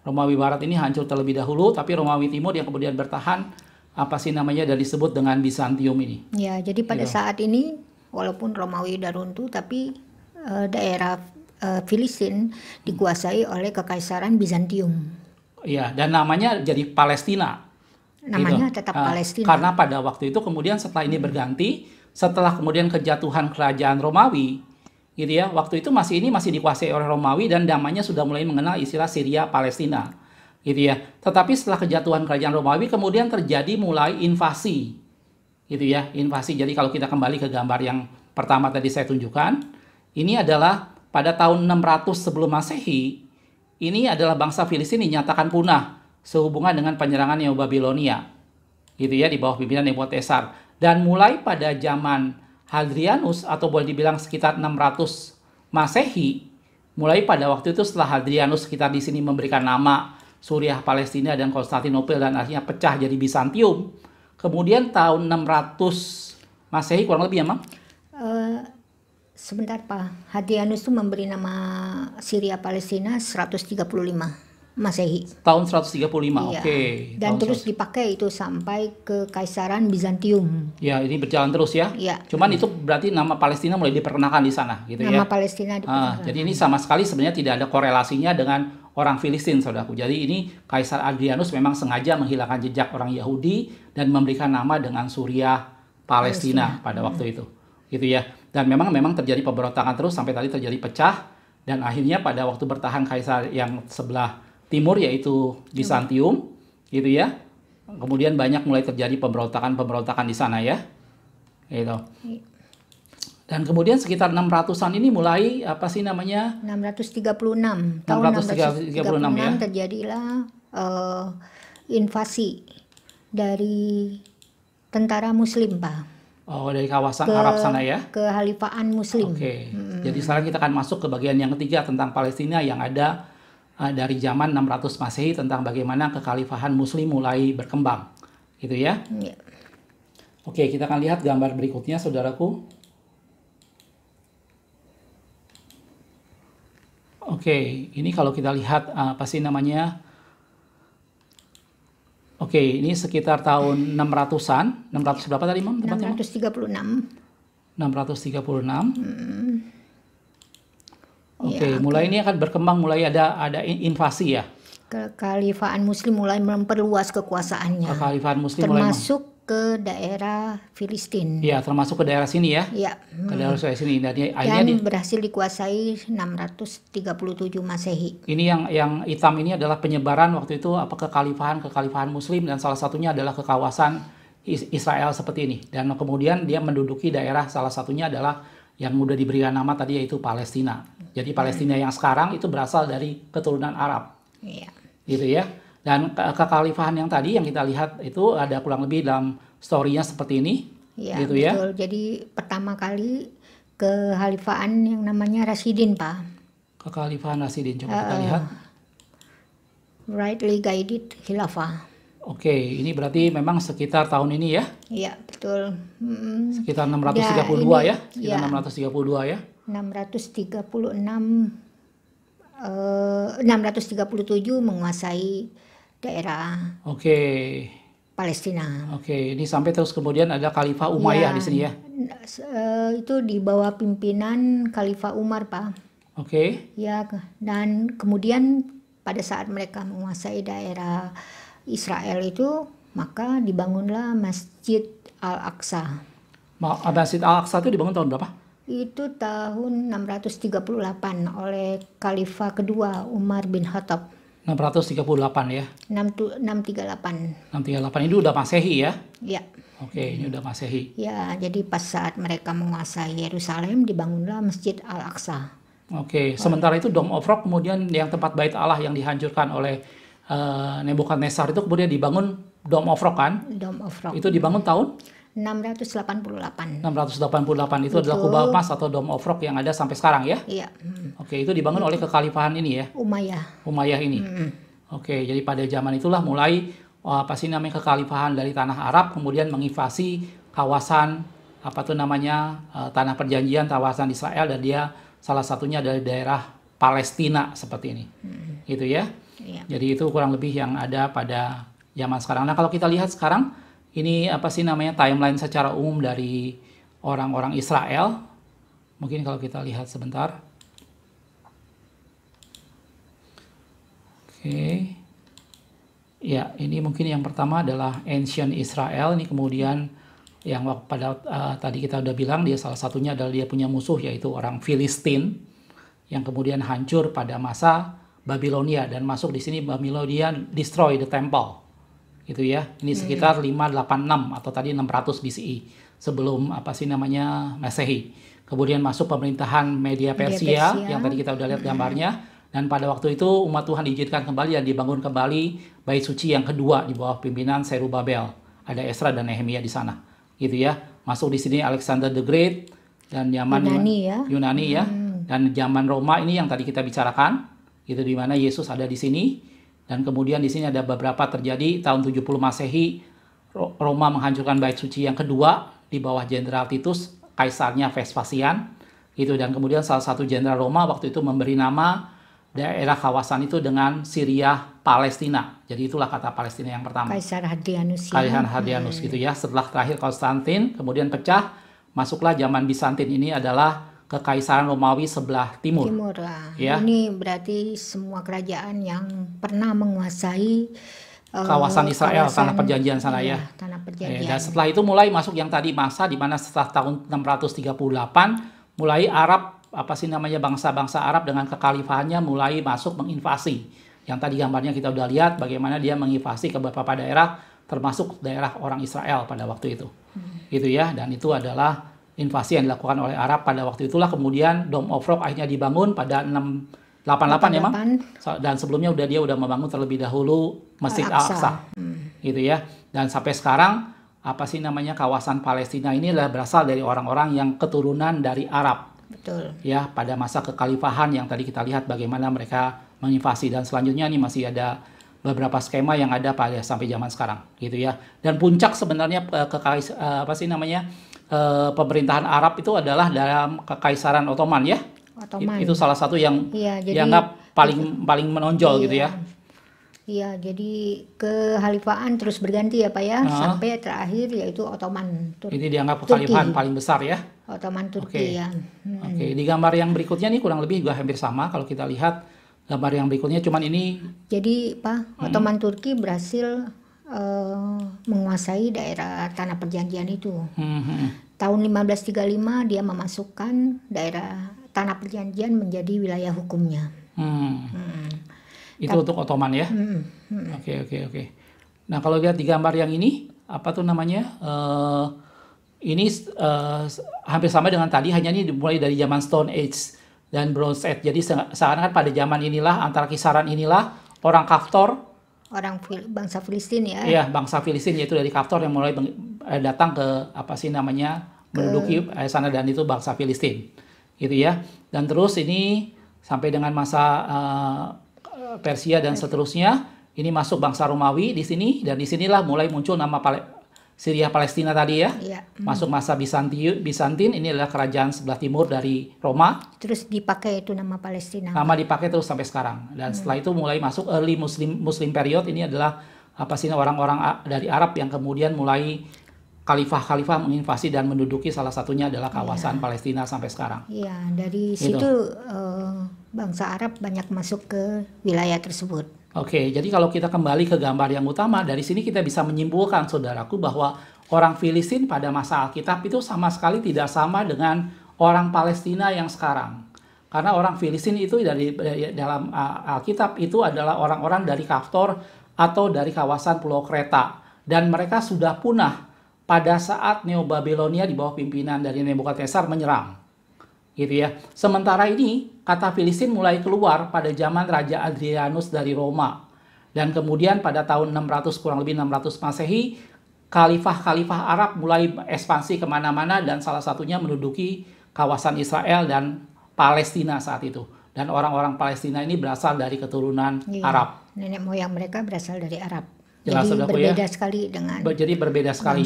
Speaker 1: Romawi Barat ini hancur terlebih dahulu, tapi Romawi Timur yang kemudian bertahan dan disebut dengan Bizantium ini.
Speaker 2: Ya, jadi pada saat ini walaupun Romawi udah runtuh, tapi daerah Filistin dikuasai oleh Kekaisaran Bizantium.
Speaker 1: Iya, dan namanya jadi Palestina.
Speaker 2: Namanya tetap Palestina.
Speaker 1: Karena pada waktu itu kemudian setelah ini berganti, setelah kemudian kejatuhan kerajaan Romawi, gitu ya, waktu itu masih dikuasai oleh Romawi dan namanya sudah mulai mengenal istilah Syria Palestina, gitu ya. Tetapi setelah kejatuhan kerajaan Romawi kemudian terjadi mulai invasi. Gitu ya, invasi. Jadi kalau kita kembali ke gambar yang pertama tadi saya tunjukkan, ini adalah pada tahun 600 sebelum Masehi, ini adalah bangsa Filistin dinyatakan punah sehubungan dengan penyerangan Neo-Babilonia. Gitu ya, di bawah pimpinan Nebukadnezar. Dan mulai pada zaman Hadrianus atau boleh dibilang sekitar 600 Masehi, mulai pada waktu itu setelah Hadrianus sekitar di sini memberikan nama Suriah Palestina dan Konstantinopel dan akhirnya pecah jadi Bizantium. Kemudian tahun 600 Masehi kurang lebih ya, Mam?
Speaker 2: Sebentar Pak, Hadrianus itu memberi nama Syria Palestina 135 Masehi.
Speaker 1: Tahun 135,
Speaker 2: iya.
Speaker 1: Oke.
Speaker 2: Dan terus dipakai itu sampai ke Kekaisaran Bizantium.
Speaker 1: Ya, ini berjalan terus ya.
Speaker 2: Iya.
Speaker 1: Cuman itu berarti nama Palestina mulai diperkenalkan di sana, gitu
Speaker 2: nama
Speaker 1: ya.
Speaker 2: Nama Palestina diperkenalkan.
Speaker 1: Jadi ini sama sekali sebenarnya tidak ada korelasinya dengan orang Filistin, saudaraku. Jadi ini Kaisar Hadrianus memang sengaja menghilangkan jejak orang Yahudi dan memberikan nama dengan Suriah Palestina pada waktu itu, gitu ya. Dan memang terjadi pemberontakan terus sampai tadi terjadi pecah Dan akhirnya pada waktu bertahan kaisar yang sebelah timur yaitu Bizantium, gitu ya. Kemudian banyak mulai terjadi pemberontakan di sana ya. Gitu. Dan kemudian sekitar 600-an ini mulai
Speaker 2: 636. Tahun 636
Speaker 1: ya.
Speaker 2: terjadilah invasi dari tentara Muslim, Pak.
Speaker 1: Oh, dari kawasan Arab sana ya.
Speaker 2: Kehalifaan Muslim.
Speaker 1: Oke. Jadi sekarang kita akan masuk ke bagian yang ketiga tentang Palestina yang ada dari zaman 600 Masehi tentang bagaimana kekhalifahan Muslim mulai berkembang. Gitu ya.
Speaker 2: Ya.
Speaker 1: Oke, kita akan lihat gambar berikutnya, saudaraku. Oke, ini kalau kita lihat Oke, ini sekitar tahun 600-an. 600 berapa tadi, Mam?
Speaker 2: 636.
Speaker 1: 636. Oke, mulai ini akan berkembang, mulai ada invasi ya.
Speaker 2: Kekhalifahan Muslim mulai memperluas kekuasaannya.
Speaker 1: Kekhalifahan Muslim
Speaker 2: termasuk ke daerah Filistin.
Speaker 1: Iya, termasuk ke daerah sini ya.
Speaker 2: Iya.
Speaker 1: Ke daerah sini.
Speaker 2: Dan berhasil dikuasai 637 Masehi.
Speaker 1: Ini yang hitam ini adalah penyebaran waktu itu kekhalifahan Muslim, dan salah satunya adalah ke kawasan Israel seperti ini. Dan kemudian dia menduduki daerah, salah satunya adalah yang mudah diberikan nama tadi yaitu Palestina. Jadi Palestina yang sekarang itu berasal dari keturunan Arab.
Speaker 2: Iya.
Speaker 1: Gitu ya. Dan kekhalifahan yang tadi yang kita lihat itu ada kurang lebih dalam story-nya seperti ini.
Speaker 2: Ya,
Speaker 1: gitu
Speaker 2: betul.
Speaker 1: Ya.
Speaker 2: Jadi pertama kali kekhalifahan yang namanya Rasidin, Pak.
Speaker 1: Kekhalifahan Rasidin, coba kita lihat.
Speaker 2: Rightly guided khilafah.
Speaker 1: Oke, ini berarti memang sekitar tahun ini ya?
Speaker 2: Iya, betul.
Speaker 1: Sekitar 632 ya? Sekitar 632 ya?
Speaker 2: 637 menguasai daerah Palestina.
Speaker 1: Oke, ini sampai terus kemudian ada Khalifah Umayyah di sini ya?
Speaker 2: Itu di bawah pimpinan Khalifah Umar, Pak.
Speaker 1: Oke.
Speaker 2: Ya, dan kemudian pada saat mereka menguasai daerah Israel itu, maka dibangunlah Masjid Al-Aqsa.
Speaker 1: Masjid Al-Aqsa itu dibangun tahun berapa?
Speaker 2: Itu tahun 638 oleh Khalifah kedua Umar bin Khattab.
Speaker 1: 638 ya?
Speaker 2: 638.
Speaker 1: 638 itu udah Masehi ya?
Speaker 2: Ya.
Speaker 1: Oke, ini udah Masehi.
Speaker 2: Ya, jadi pas saat mereka menguasai Yerusalem dibangunlah Masjid Al-Aqsa.
Speaker 1: Oke, sementara itu Dome of Rock kemudian yang tempat bait Allah yang dihancurkan oleh Nebukadnezar itu kemudian dibangun Dome of Rock kan?
Speaker 2: Dome of Rock.
Speaker 1: Itu dibangun tahun?
Speaker 2: 688.
Speaker 1: 688 itu adalah Kubah Emas atau Dome of Rock yang ada sampai sekarang ya?
Speaker 2: Iya.
Speaker 1: Oke, itu dibangun oleh kekhalifahan ini ya? Umayyah ini. Oke, jadi pada zaman itulah mulai kekhalifahan dari tanah Arab kemudian menginvasi kawasan tanah perjanjian, kawasan Israel, dan dia salah satunya dari daerah Palestina seperti ini. Gitu ya.
Speaker 2: Iya.
Speaker 1: Jadi itu kurang lebih yang ada pada zaman sekarang. Nah, kalau kita lihat sekarang ini timeline secara umum dari orang-orang Israel. Mungkin kalau kita lihat sebentar. Oke. Ya, ini mungkin yang pertama adalah Ancient Israel. Ini kemudian yang pada tadi kita udah bilang dia salah satunya adalah dia punya musuh yaitu orang Filistin yang kemudian hancur pada masa Babilonia, dan masuk di sini Babilonia destroy the temple. Gitu ya. Ini sekitar 586 atau tadi 600 BCE sebelum Masehi. Kemudian masuk pemerintahan Media Persia yang tadi kita udah lihat gambarnya, dan pada waktu itu umat Tuhan diizinkan kembali dan dibangun kembali bait suci yang kedua di bawah pimpinan Zerubabel. Ada Esra dan Nehemia di sana. Gitu ya. Masuk di sini Alexander the Great dan zaman Yunani ya. Dan zaman Roma ini yang tadi kita bicarakan. Gitu, di mana Yesus ada di sini. Dan kemudian di sini ada beberapa terjadi tahun 70 Masehi, Roma menghancurkan bait suci yang kedua di bawah Jenderal Titus, kaisarnya Vespasian. Gitu, dan kemudian salah satu jenderal Roma waktu itu memberi nama daerah kawasan itu dengan Syria Palestina. Jadi itulah kata Palestina yang pertama.
Speaker 2: Kaisar Hadrianus.
Speaker 1: Kaisar Hadrianus gitu ya. Setelah terakhir Konstantin, kemudian pecah, masuklah zaman Bizantin. Ini adalah Kekaisaran Romawi sebelah timur.
Speaker 2: Ya. Ini berarti semua kerajaan yang pernah menguasai
Speaker 1: kawasan Israel, tanah perjanjian sana ya.
Speaker 2: Tanah perjanjian.
Speaker 1: Dan setelah itu mulai masuk yang tadi masa di mana setelah tahun 638 mulai Arab bangsa-bangsa Arab dengan kekhalifahannya mulai masuk menginvasi. Yang tadi gambarnya kita udah lihat bagaimana dia menginvasi ke beberapa daerah, termasuk daerah orang Israel pada waktu itu. Gitu ya, dan itu adalah invasi yang dilakukan oleh Arab pada waktu itulah. Kemudian Dome of Rock akhirnya dibangun pada 688 ya, Mam? Dan sebelumnya dia udah membangun terlebih dahulu Masjid Al-Aqsa. Gitu ya. Dan sampai sekarang kawasan Palestina ini adalah berasal dari orang-orang yang keturunan dari Arab.
Speaker 2: Betul.
Speaker 1: Ya, pada masa kekhalifahan yang tadi kita lihat bagaimana mereka menginvasi, dan selanjutnya nih masih ada beberapa skema yang ada sampai zaman sekarang, gitu ya. Dan puncak sebenarnya pemerintahan Arab itu adalah dalam Kekaisaran Ottoman ya.
Speaker 2: Ottoman.
Speaker 1: Itu salah satu yang dianggap paling menonjol gitu ya.
Speaker 2: Iya, jadi kekhalifahan terus berganti ya Pak ya, sampai terakhir yaitu Ottoman.
Speaker 1: Ini dianggap kekhalifahan paling besar ya.
Speaker 2: Ottoman Turki ya.
Speaker 1: Di gambar yang berikutnya nih kurang lebih juga hampir sama kalau kita lihat gambar yang berikutnya, cuman ini. Jadi
Speaker 2: Pak, Ottoman Turki berhasil menguasai daerah Tanah Perjanjian itu. Tahun 1535 dia memasukkan daerah Tanah Perjanjian menjadi wilayah hukumnya.
Speaker 1: Itu untuk Ottoman ya. Oke. Nah kalau lihat di gambar yang ini, ini hampir sama dengan tadi, hanya ini dimulai dari zaman Stone Age dan Bronze Age. Jadi seakan-akan pada zaman inilah, antara kisaran inilah, orang Kaftor,
Speaker 2: bangsa Filistin ya.
Speaker 1: Iya, bangsa Filistin yaitu dari Kaftor yang mulai datang ke menduduki sana, dan itu bangsa Filistin. Gitu ya. Dan terus ini sampai dengan masa Persia dan seterusnya, ini masuk bangsa Romawi di sini, dan di sinilah mulai muncul nama Syria Palestina tadi ya. Masuk masa Bizantin, ini adalah kerajaan sebelah timur dari Roma.
Speaker 2: Terus dipakai itu nama Palestina.
Speaker 1: Nama dipakai terus sampai sekarang. Dan setelah itu mulai masuk early Muslim period, ini adalah orang-orang dari Arab yang kemudian mulai khalifah menginvasi dan menduduki, salah satunya adalah kawasan Palestina sampai sekarang.
Speaker 2: Iya, dari situ bangsa Arab banyak masuk ke wilayah tersebut.
Speaker 1: Oke, jadi kalau kita kembali ke gambar yang utama, dari sini kita bisa menyimpulkan, saudaraku, bahwa orang Filistin pada masa Alkitab itu sama sekali tidak sama dengan orang Palestina yang sekarang. Karena orang Filistin itu dalam Alkitab itu adalah orang-orang dari Kaftor atau dari kawasan Pulau Kreta. Dan mereka sudah punah pada saat Neo-Babilonia di bawah pimpinan dari Nebukadnezar menyerang. Gitu ya. Sementara ini kata Filistin mulai keluar pada zaman Raja Adrianus dari Roma, dan kemudian pada tahun 600 kurang lebih 600 Masehi, khalifah Arab mulai ekspansi kemana-mana, dan salah satunya menduduki kawasan Israel dan Palestina saat itu. Dan orang-orang Palestina ini berasal dari keturunan Arab.
Speaker 2: Nenek moyang mereka berasal dari Arab.
Speaker 1: Jelas,
Speaker 2: jadi berbeda sekali dengan.
Speaker 1: Jadi berbeda sekali.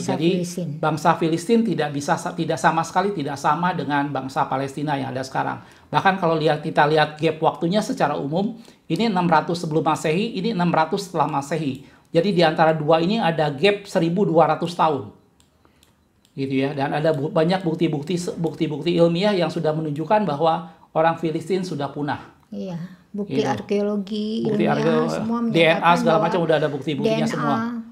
Speaker 1: Bangsa Filistin tidak sama sekali tidak sama dengan bangsa Palestina yang ada sekarang. Bahkan kalau kita lihat gap waktunya secara umum, ini 600 sebelum Masehi, ini 600 setelah Masehi. Jadi di antara dua ini ada gap 1200 tahun. Gitu ya. Dan ada banyak bukti-bukti ilmiah yang sudah menunjukkan bahwa orang Filistin sudah punah.
Speaker 2: Iya. Bukti arkeologi, ilmiah, semua
Speaker 1: DNA segala macam udah ada bukti-buktinya semua.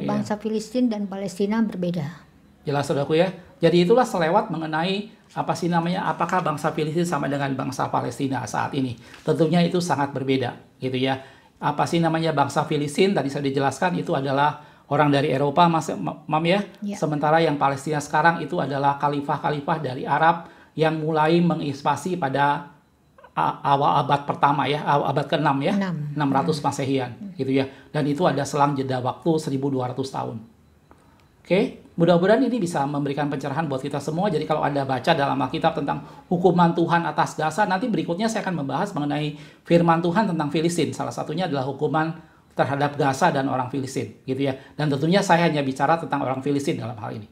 Speaker 2: Bangsa Filistin dan Palestina berbeda.
Speaker 1: Jelas, saudaraku ya. Jadi itulah selewat mengenai apakah bangsa Filistin sama dengan bangsa Palestina saat ini. Tentunya itu sangat berbeda, gitu ya. Bangsa Filistin tadi saya dijelaskan itu adalah orang dari Eropa, Mam ya. Sementara yang Palestina sekarang itu adalah khalifah dari Arab yang mulai menginvasi pada awal abad pertama ya, abad ke-6 ya, 600 Masehian gitu ya. Dan itu ada selang jeda waktu 1200 tahun. Oke, mudah-mudahan ini bisa memberikan pencerahan buat kita semua. Jadi kalau Anda baca dalam Alkitab tentang hukuman Tuhan atas Gaza, nanti berikutnya saya akan membahas mengenai firman Tuhan tentang Filistin. Salah satunya adalah hukuman terhadap Gaza dan orang Filistin gitu ya. Dan tentunya saya hanya bicara tentang orang Filistin dalam hal ini.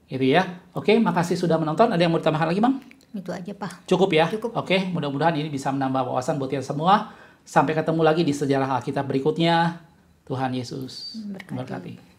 Speaker 1: Gitu ya. Oke, makasih sudah menonton. Ada yang mau ditambahkan lagi, Bang?
Speaker 2: Itu aja, Pak.
Speaker 1: Cukup ya? Cukup. Oke, mudah-mudahan ini bisa menambah wawasan buat kita semua. Sampai ketemu lagi di sejarah Alkitab berikutnya. Tuhan Yesus memberkati.